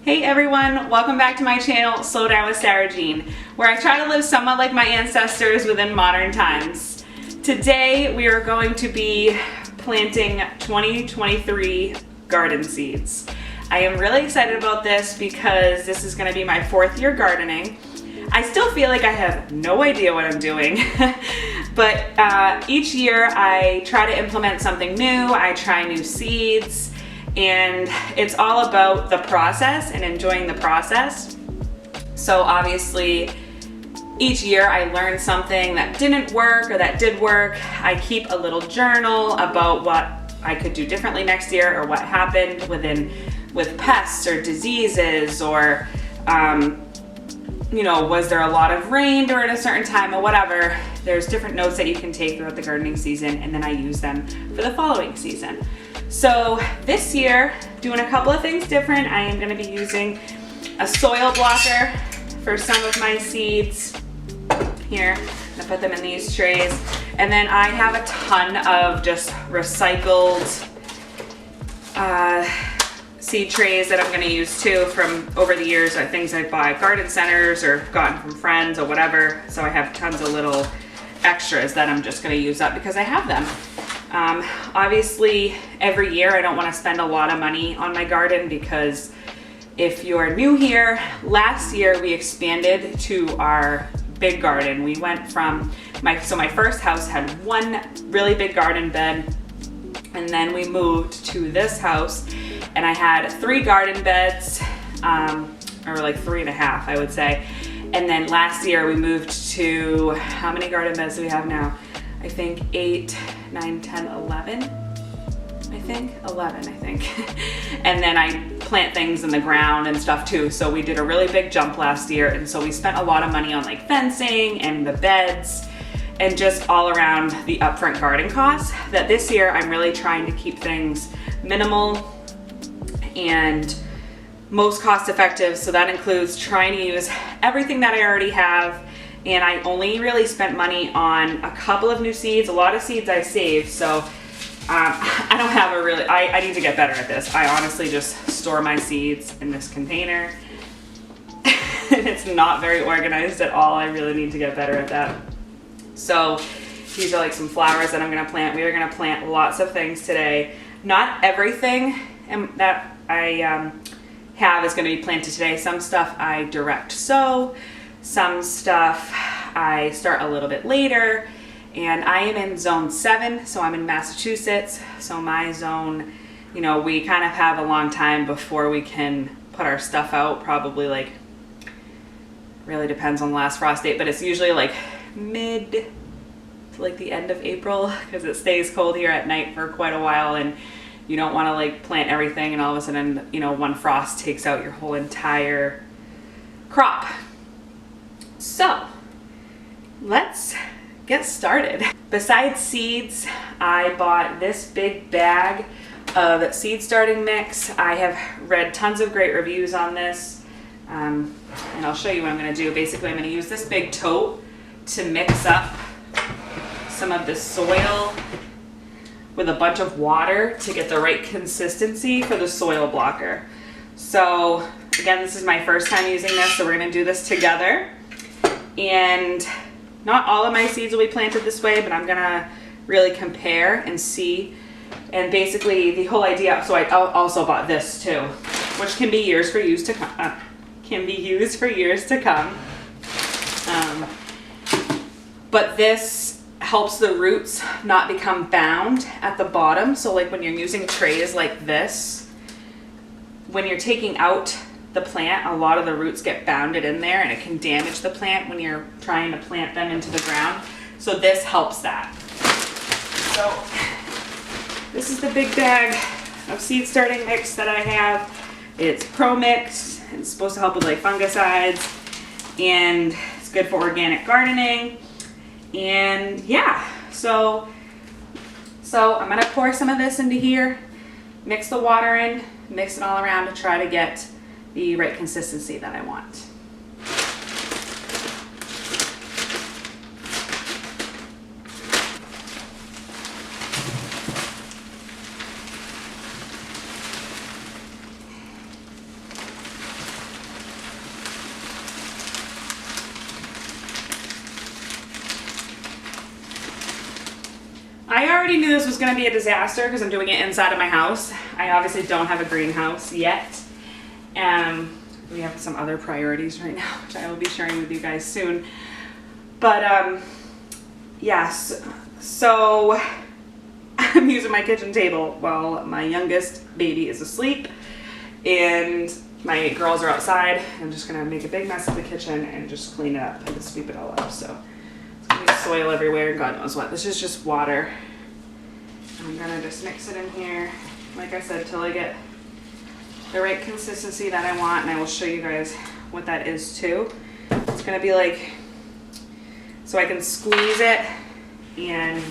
Hey everyone, welcome back to my channel, Slow Down with Sarah Jean, where I try to live somewhat like my ancestors within modern times. Today we are going to be planting 2023 garden seeds. I am really excited about this because this is going to be my 4th year gardening. I still feel like I have no idea what I'm doing, but each year I try to implement something new, I try new seeds, and it's all about the process and enjoying the process. So obviously each year I learn something that didn't work or that did work. I keep a little journal about what I could do differently next year or what happened with pests or diseases or was there a lot of rain during a certain time or whatever. There's different notes that you can take throughout the gardening season, and then I use them for the following season. So this year, doing a couple of things different. I am going to be using a soil blocker for some of my seeds. Here, I'm going to put them in these trays. And then I have a ton of just recycled seed trays that I'm going to use too from over the years, things I bought at garden centers or gotten from friends or whatever. So I have tons of little extras that I'm just going to use up because I have them. Obviously every year I don't want to spend a lot of money on my garden because if you're new here, last year we expanded to our big garden. We went from my first house had one really big garden bed, and then we moved to this house and I had 3 garden beds, or like 3.5 I would say. And then last year we moved to, how many garden beds do we have now? I think 8, 9, 10, 11. I think 11, I think. And then I plant things in the ground and stuff too. So we did a really big jump last year. And so we spent a lot of money on like fencing and the beds and just all around the upfront garden costs. That this year I'm really trying to keep things minimal and most cost effective. So that includes trying to use everything that I already have. And I only really spent money on a couple of new seeds. A lot of seeds I saved. So I don't have a really, I need to get better at this. I honestly just store my seeds in this container. And it's not very organized at all. I really need to get better at that. So these are like some flowers that I'm gonna plant. We are gonna plant lots of things today. Not everything that I have is gonna be planted today. Some stuff I direct sow. Some stuff I start a little bit later, and I am in zone 7, so I'm in Massachusetts. So my zone, we kind of have a long time before we can put our stuff out, probably like, really depends on the last frost date, but it's usually like mid to like the end of April because it stays cold here at night for quite a while, and you don't want to like plant everything and all of a sudden, one frost takes out your whole entire crop. So let's get started. Besides seeds, I bought this big bag of seed starting mix. I have read tons of great reviews on this, and I'll show you what I'm going to do. Basically, I'm going to use this big tote to mix up some of the soil with a bunch of water to get the right consistency for the soil blocker. So again, this is my first time using this, so we're going to do this together. And not all of my seeds will be planted this way, but I'm gonna really compare and see. And basically the whole idea, so I also bought this too, which can be used for years to come. But this helps the roots not become bound at the bottom. So like when you're using trays like this, when you're taking out the plant, a lot of the roots get bounded in there and it can damage the plant when you're trying to plant them into the ground. So this helps that. So this is the big bag of seed starting mix that I have. It's Pro Mix. It's supposed to help with like fungicides, and it's good for organic gardening. And yeah, so I'm gonna pour some of this into here, mix the water in, mix it all around to try to get the right consistency that I want. already knew this was going to be a disaster because I'm doing it inside of my house. I obviously don't have a greenhouse yet. We have some other priorities right now, which I will be sharing with you guys soon. But yes, so I'm using my kitchen table while my youngest baby is asleep and my girls are outside. I'm just gonna make a big mess of the kitchen and just clean it up and sweep it all up. So it's gonna be soil everywhere, God knows what. This is just water. I'm gonna just mix it in here, like I said, till I get the right consistency that I want, and I will show you guys what that is too. It's gonna be like, so I can squeeze it and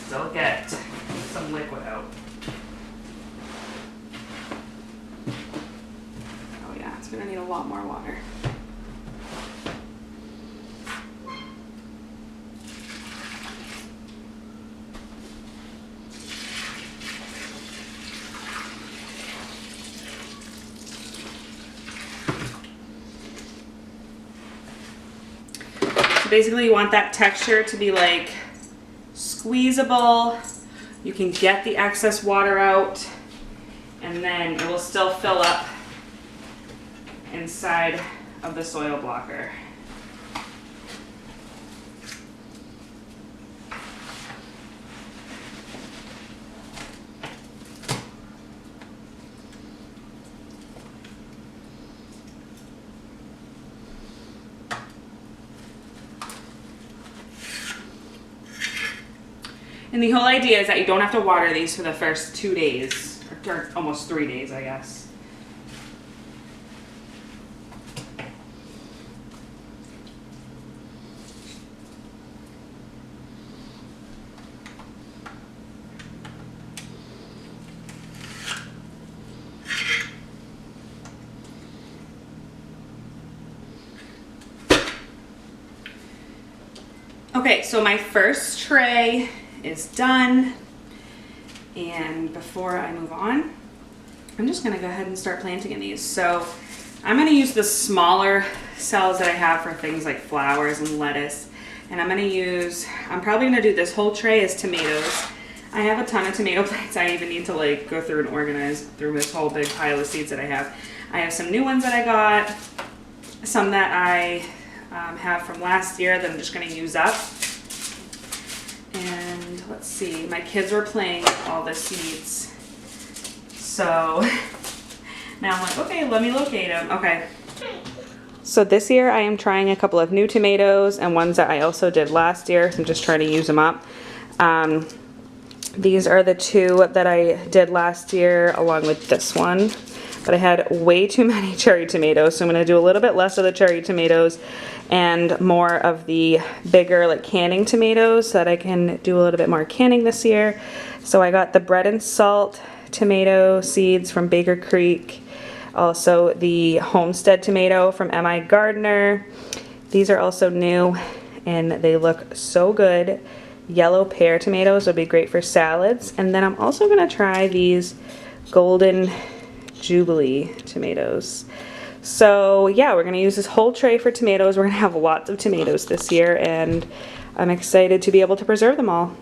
still get some liquid out. Oh yeah, it's gonna need a lot more water. Basically you want that texture to be like squeezable. You can get the excess water out and then it will still fill up inside of the soil blocker. And the whole idea is that you don't have to water these for the first 2 days, or almost 3 days, I guess. Okay, so my first tray is done, and before I move on, I'm just gonna go ahead and start planting in these. So I'm gonna use the smaller cells that I have for things like flowers and lettuce, and I'm probably gonna do this whole tray as tomatoes. I have a ton of tomato plants. I even need to like go through and organize through this whole big pile of seeds that I have. I have some new ones that I got, some that I have from last year that I'm just gonna use up. And let's see, my kids were playing with all the seeds. So now I'm like, okay, let me locate them. Okay. So this year I am trying a couple of new tomatoes and ones that I also did last year. So I'm just trying to use them up. These are the two that I did last year along with this one. But I had way too many cherry tomatoes, so I'm going to do a little bit less of the cherry tomatoes and more of the bigger like canning tomatoes so that I can do a little bit more canning this year. So I got the bread and salt tomato seeds from Baker Creek, also the Homestead tomato from M.I. Gardner. These are also new and they look so good. Yellow pear tomatoes would be great for salads. And then I'm also going to try these golden Jubilee tomatoes. So yeah, we're going to use this whole tray for tomatoes. We're going to have lots of tomatoes this year, and I'm excited to be able to preserve them all.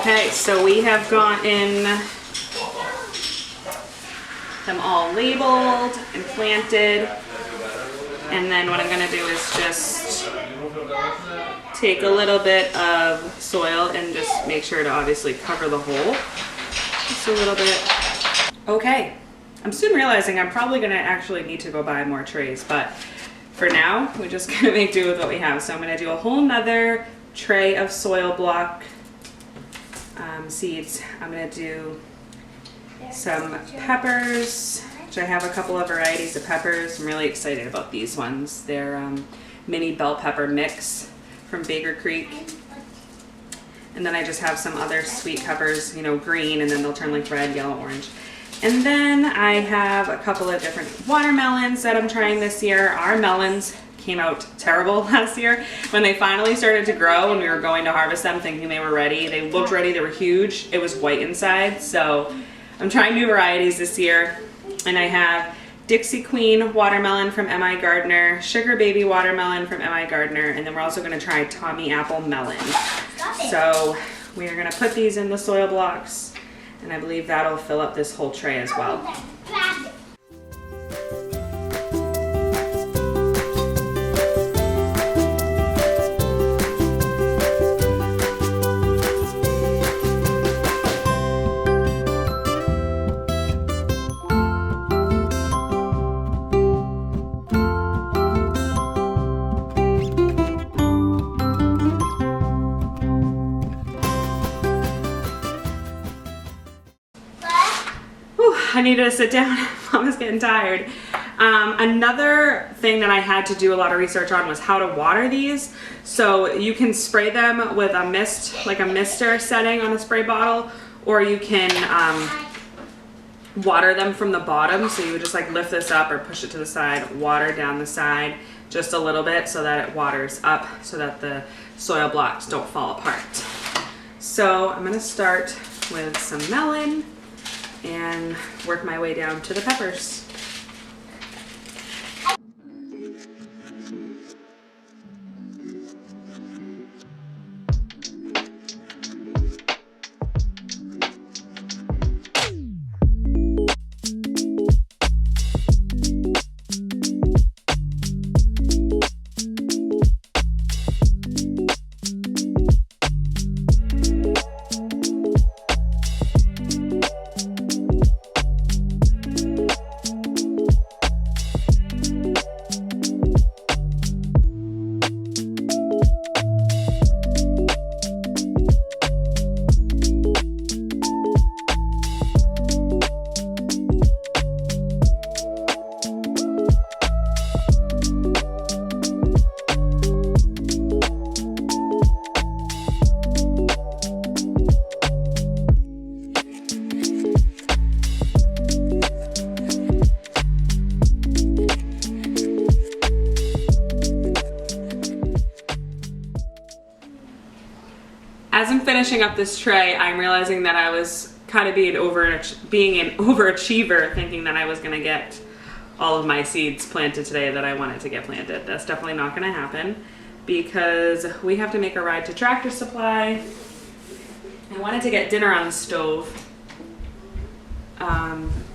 Okay, so we have gotten them all labeled and planted. And then what I'm gonna do is just take a little bit of soil and just make sure to obviously cover the hole. Just a little bit. Okay, I'm soon realizing I'm probably gonna actually need to go buy more trays, but for now, we're just gonna make do with what we have. So I'm gonna do a whole nother tray of soil block seeds. I'm gonna do some peppers, which I have a couple of varieties of peppers. I'm really excited about these ones. They're mini bell pepper mix from Baker Creek. And then I just have some other sweet peppers, you know, green, and then they'll turn like red, yellow, orange. And then I have a couple of different watermelons that I'm trying this year. Our melons came out terrible last year. When they finally started to grow and we were going to harvest them thinking they were ready, they looked ready, they were huge. It was white inside. So I'm trying new varieties this year. And I have Dixie Queen watermelon from M.I. Gardner, Sugar Baby watermelon from M.I. Gardner, and then we're also gonna try Tommy Apple melon. So we are gonna put these in the soil blocks, and I believe that'll fill up this whole tray as well. I needed to sit down. I was getting tired. Another thing that I had to do a lot of research on was how to water these. So you can spray them with a mist, like a mister setting on a spray bottle, or you can water them from the bottom. So you would just like lift this up or push it to the side, water down the side just a little bit so that it waters up so that the soil blocks don't fall apart. So I'm gonna start with some melon and work my way down to the peppers. As I'm finishing up this tray, I'm realizing that I was kind of being an overachiever, thinking that I was going to get all of my seeds planted today that I wanted to get planted. That's definitely not going to happen because we have to make a ride to Tractor Supply. I wanted to get dinner on the stove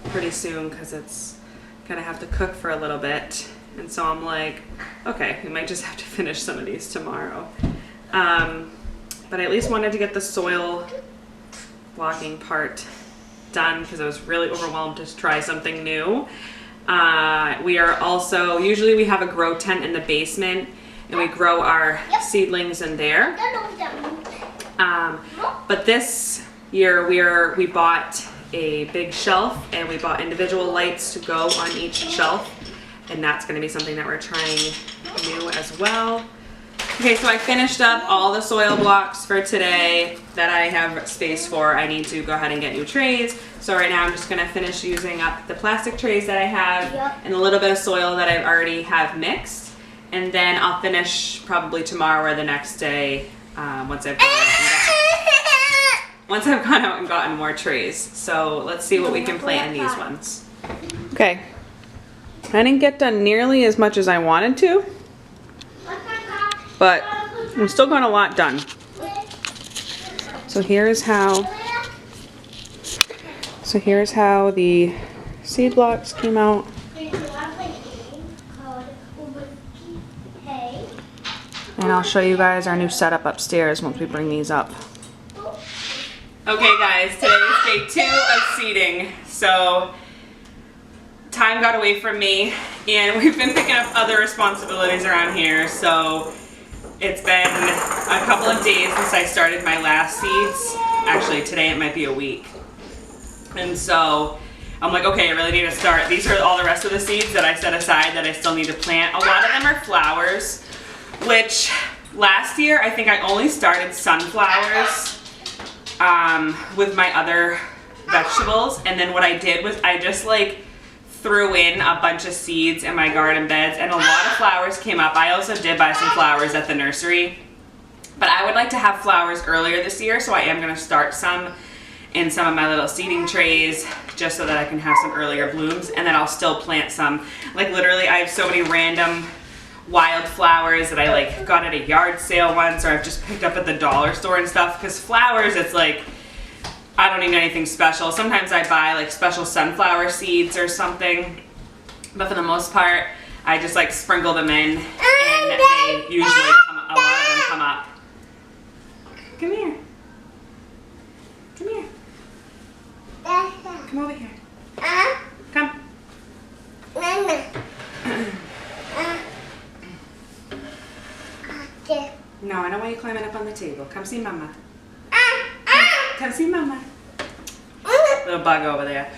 pretty soon because it's going to have to cook for a little bit. And so I'm like, okay, we might just have to finish some of these tomorrow. But I at least wanted to get the soil blocking part done because I was really overwhelmed to try something new. We are also, usually we have a grow tent in the basement and we grow our seedlings in there. But this year we bought a big shelf and we bought individual lights to go on each shelf, and that's going to be something that we're trying new as well. Okay, so I finished up all the soil blocks for today that I have space for. I need to go ahead and get new trays. So right now I'm just gonna finish using up the plastic trays that I have and a little bit of soil that I already have mixed. And then I'll finish probably tomorrow or the next day once I've gone out and gotten more trays. So let's see what we can plant in these ones. Okay, I didn't get done nearly as much as I wanted to, but I'm still got a lot done. So here's how the seed blocks came out. And I'll show you guys our new setup upstairs once we bring these up. Okay guys, today is day 2 of seeding. So time got away from me and we've been picking up other responsibilities around here. So it's been a couple of days since I started my last seeds. Actually, today it might be a week. And so I'm like, okay, I really need to start. These are all the rest of the seeds that I set aside that I still need to plant. A lot of them are flowers, which last year I think I only started sunflowers with my other vegetables. And then what I did was I just like threw in a bunch of seeds in my garden beds and a lot of flowers came up. I also did buy some flowers at the nursery, but I would like to have flowers earlier this year, so I am going to start some in some of my little seeding trays just so that I can have some earlier blooms, and then I'll still plant some. Like literally I have so many random wild flowers that I like got at a yard sale once, or I've just picked up at the dollar store and stuff, because flowers, it's like I don't need anything special. Sometimes I buy like special sunflower seeds or something, but for the most part, I just like sprinkle them in, and they usually come, a lot of them come up. Come here. Come here. Come over here. Come. No, I don't want you climbing up on the table. Come see Mama. Come see Mama. Little bug over there.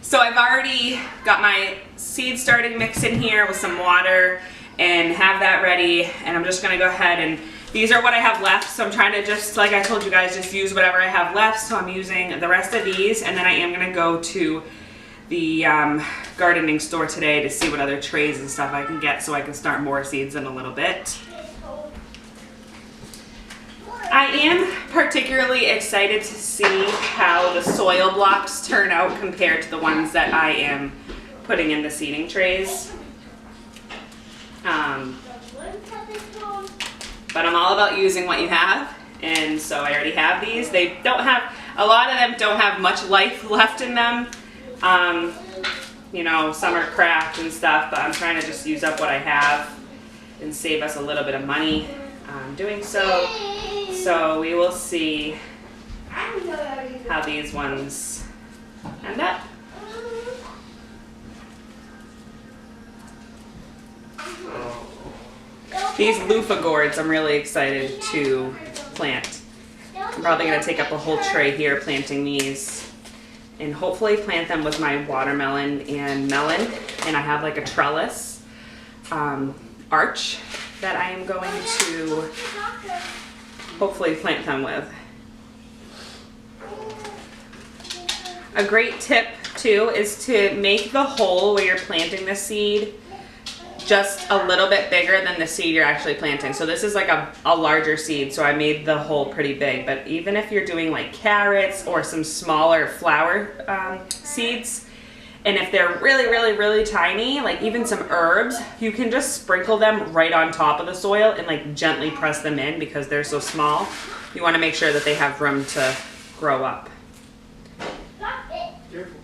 So I've already got my seed starting mix in here with some water and have that ready, and I'm just gonna go ahead and these are what I have left, so I'm trying to just, like I told you guys, just use whatever I have left. So I'm using the rest of these, and then I am gonna go to the gardening store today to see what other trays and stuff I can get so I can start more seeds in a little bit. I am particularly excited to see how the soil blocks turn out compared to the ones that I am putting in the seeding trays. But I'm all about using what you have, and so I already have these. They don't have, a lot of them don't have much life left in them. You know, some are cracked and stuff, but I'm trying to just use up what I have and save us a little bit of money doing so. So we will see how these ones end up. These loofah gourds I'm really excited to plant. I'm probably going to take up a whole tray here planting these and hopefully plant them with my watermelon and melon. And I have like a trellis arch that I am going to hopefully plant them with. A great tip too is to make the hole where you're planting the seed just a little bit bigger than the seed you're actually planting. So this is like a larger seed, so I made the hole pretty big. But even if you're doing like carrots or some smaller flower seeds, and if they're really, really, really tiny, like even some herbs, you can just sprinkle them right on top of the soil and like gently press them in because they're so small. You want to make sure that they have room to grow up. Careful.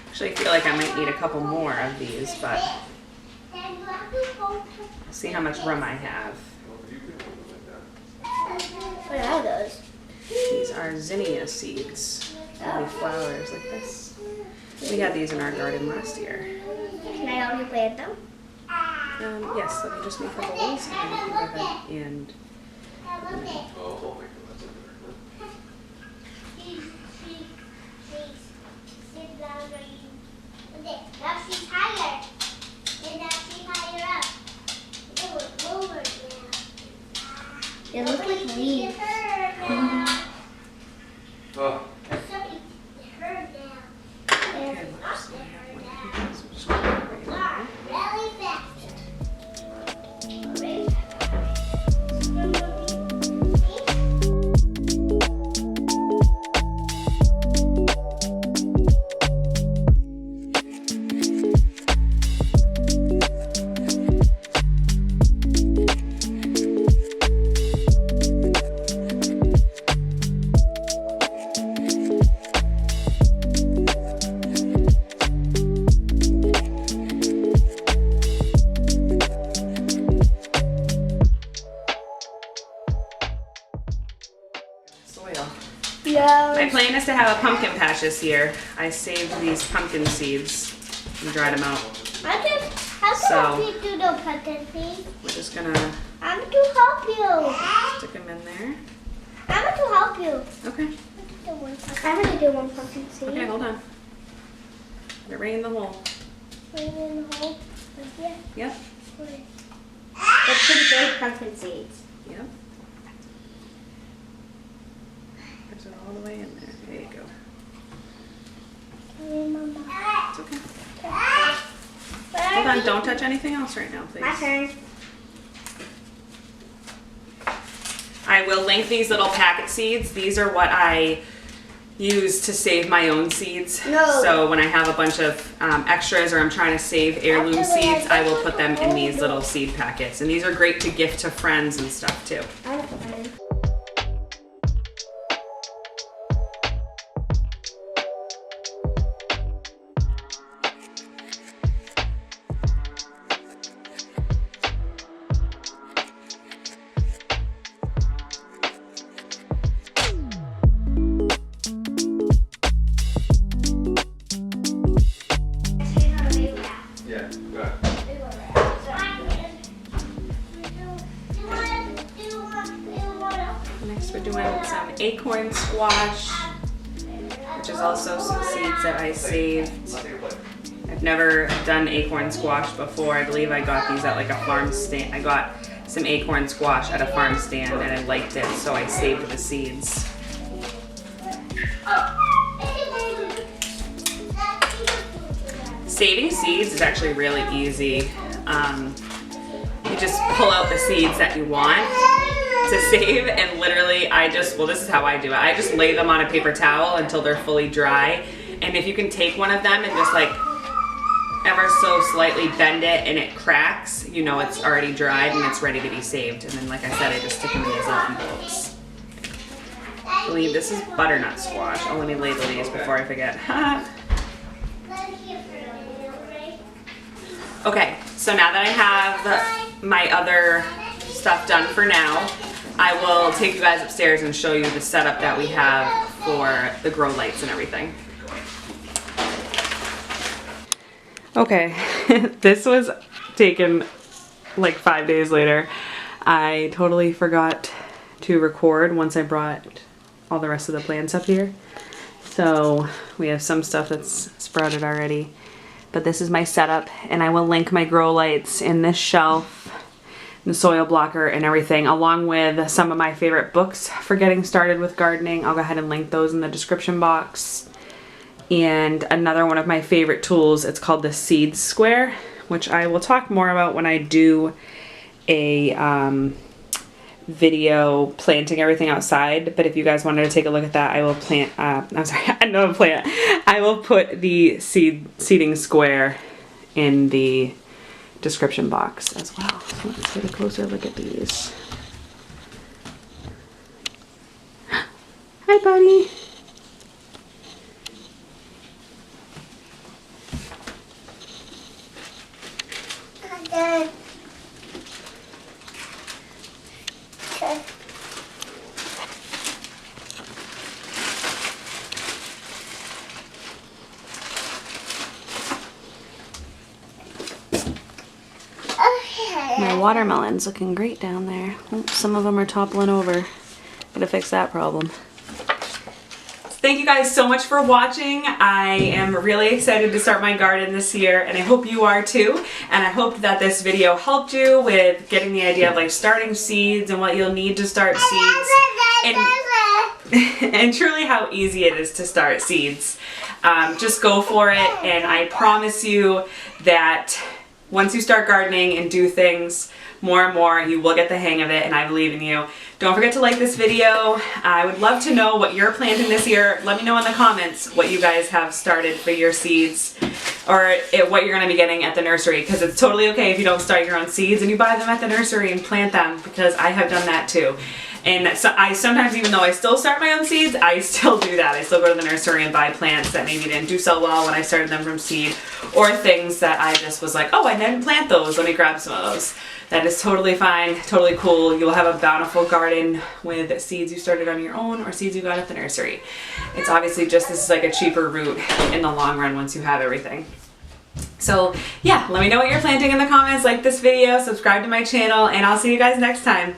Actually, I feel like I might need a couple more of these, but I'll see how much room I have. What are those? These are zinnia seeds. They flowers like this. We had these in our garden last year. Can I already plant them? Yes, let me just make the holes and then you can go ahead and Now she's higher. And now she's higher up. They look like leaves. Oh. Really fast. to have a pumpkin patch this year. I saved these pumpkin seeds and dried them out. How can you do the pumpkin seeds? We're just gonna I'm to help you. stick them in there. I'm to help you. Okay. I'm gonna do one pumpkin seed. Okay, hold on. Put it right in the hole. Put it in the hole. Like here. Yep. That's pretty big pumpkin seeds. Yep. Push it all the way in there. There you go. It's okay. Hold on, don't touch anything else right now, please. My turn. I will link these little packet seeds. These are what I use to save my own seeds. No. So when I have a bunch of extras or I'm trying to save heirloom seeds, I will put them in these little seed packets. And these are great to gift to friends and stuff too. Next we're doing some acorn squash, which is also some seeds that I saved. I've never done acorn squash before. I believe I got these at like a farm stand. I got some acorn squash at a farm stand and I liked it, so I saved the seeds. Saving seeds is actually really easy. You just pull out the seeds that you want to save, and literally well, this is how I do it. I just lay them on a paper towel until they're fully dry, and if you can take one of them and just like ever so slightly bend it and it cracks, you know it's already dried and it's ready to be saved. And then, like I said, I just stick them in these little envelopes. I believe this is butternut squash. Oh, let me label these before I forget. Okay, so now that I have my other stuff done for now, I will take you guys upstairs and show you the setup that we have for the grow lights and everything. Okay, this was taken like 5 days later. I totally forgot to record once I brought all the rest of the plants up here. So we have some stuff that's sprouted already. But this is my setup, and I will link my grow lights in this shelf, the soil blocker and everything, along with some of my favorite books for getting started with gardening. I'll go ahead and link those in the description box. And another one of my favorite tools, it's called the seed square, which I will talk more about when I do a video planting everything outside. But if you guys wanted to take a look at that, I will I will put the seeding square in the description box as well. So let's get a closer look at these. Hi, buddy. My watermelon's looking great down there. Oh, some of them are toppling over. Gotta fix that problem. Thank you guys so much for watching. I am really excited to start my garden this year, and I hope you are too. And I hope that this video helped you with getting the idea of like starting seeds and what you'll need to start seeds. And truly how easy it is to start seeds. Just go for it, and I promise you that once you start gardening and do things more and more, you will get the hang of it, and I believe in you. Don't forget to like this video. I would love to know what you're planting this year. Let me know in the comments what you guys have started for your seeds, or what you're going to be getting at the nursery, because it's totally okay if you don't start your own seeds and you buy them at the nursery and plant them, because I have done that too. And so I sometimes, even though I still start my own seeds, I still do that. I still go to the nursery and buy plants that maybe didn't do so well when I started them from seed, or things that I just was like, oh, I didn't plant those, let me grab some of those. That is totally fine, totally cool. You'll have a bountiful garden with seeds you started on your own or seeds you got at the nursery. It's obviously just, this is like a cheaper route in the long run once you have everything. So yeah, let me know what you're planting in the comments, like this video, subscribe to my channel, and I'll see you guys next time.